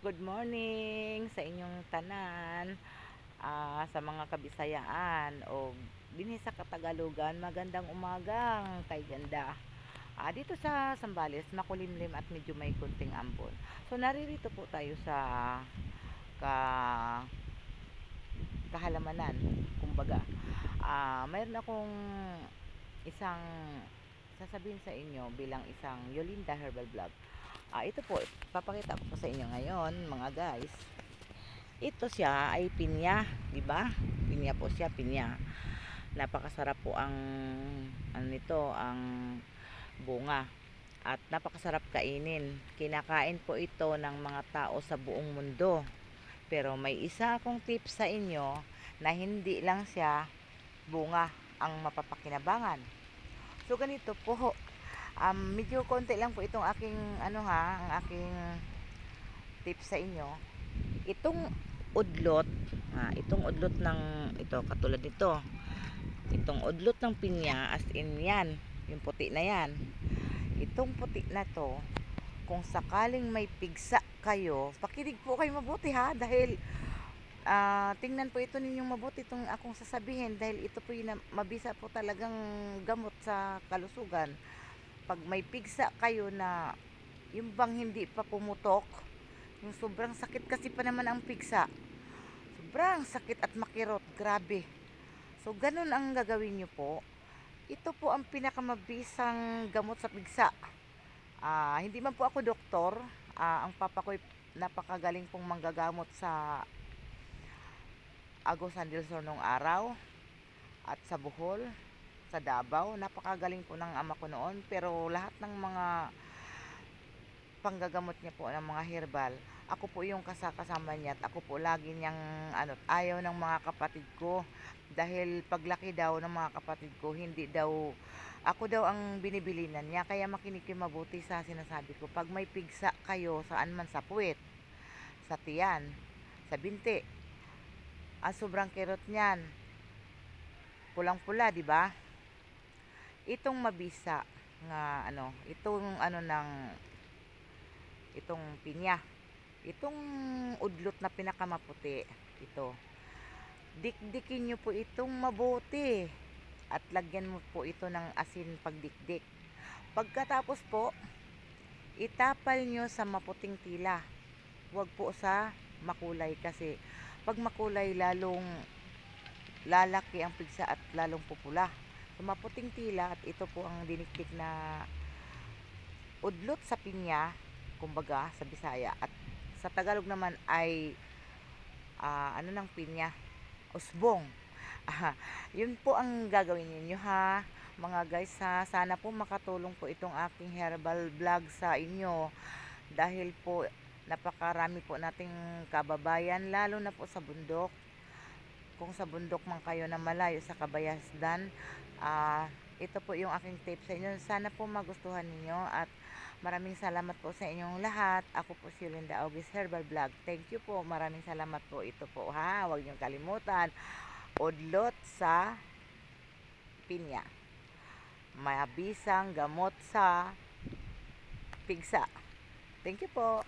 Good morning sa inyong tanan, sa mga Kabisayaan o dinhi sa Katagalugan, magandang umagang kay ganda. Dito sa Sambales, makulimlim at medyo may kunting ambon. So naririto po tayo sa ka kahalamanan, kumbaga. Mayroon akong isang sasabihin sa inyo bilang isang Yolinda Herbal Vlog. Ito po, papakita ko po sa inyo ngayon, mga guys. Ito siya ay pinya, 'di ba? Pinya po siya, pinya. Napakasarap po ang ano nito, ang bunga. At napakasarap kainin. Kinakain po ito ng mga tao sa buong mundo. Pero may isa akong tips sa inyo na hindi lang siya bunga ang mapapakinabangan. So ganito po, medyo konti lang po itong aking ang aking tips sa inyo. Itong udlot ng ito, katulad nito. Itong udlot ng pinya, as in yan, yung puti na yan. Itong puti na to, kung sakaling may pigsa kayo, pakinig po kayo mabuti ha, dahil tingnan po ito ninyong mabuti itong akong sasabihin, dahil ito po yung mabisa po talagang gamot sa kalusugan. Pag may pigsa kayo na yung bang hindi pa pumutok, yung sobrang sakit kasi pa naman ang pigsa, sobrang sakit at makirot, grabe. So ganun ang gagawin nyo po. Ito po ang pinakamabisang gamot sa pigsa. Hindi man po ako doktor. Ang papa ko napakagaling pong manggagamot sa Agos San del Sur nung araw, at sa Bohol, sa Davao. Napakagaling po ng ama ko noon, pero lahat ng mga panggagamot niya po ng mga herbal, ako po yung kasama niya, at ako po lagi niyang ayaw ng mga kapatid ko, dahil paglaki daw ng mga kapatid ko, hindi daw ako daw ang binibilinan niya. Kaya makinig kayo mabuti sa sinasabi ko. Pag may pigsa kayo saan man, sa puwet, sa tiyan, sa binti, sobrang kirot niyan, pulang-pula, di ba? Itong mabisa nga itong pinya, itong udlot na pinakamaputi, ito, dikdikin nyo po itong mabuti at lagyan mo po ito ng asin pagdikdik. Pagkatapos po, itapal nyo sa maputing tila, huwag po sa makulay, kasi pag makulay lalong lalaki ang pigsa at lalong pupula. So maputing tila, at ito po ang dinikdik na udlot sa pinya, kumbaga sa Bisaya, at sa Tagalog naman ay ng pinya, usbong. Yun po ang gagawin niyo ha, mga guys ha. Sana po makatulong po itong aking herbal vlog sa inyo, dahil po napakarami po nating kababayan, lalo na po sa bundok. Kung sa bundok man kayo na malayo sa Kabayasdan, ito po yung aking tips sa inyo. Sana po magustuhan ninyo, at maraming salamat po sa inyong lahat. Ako po si Linda August Herbal Vlog. Thank you po. Maraming salamat po. Ito po ha. Huwag niyong kalimutan. Udlot sa pinya. Mabisang gamot sa pigsa. Thank you po.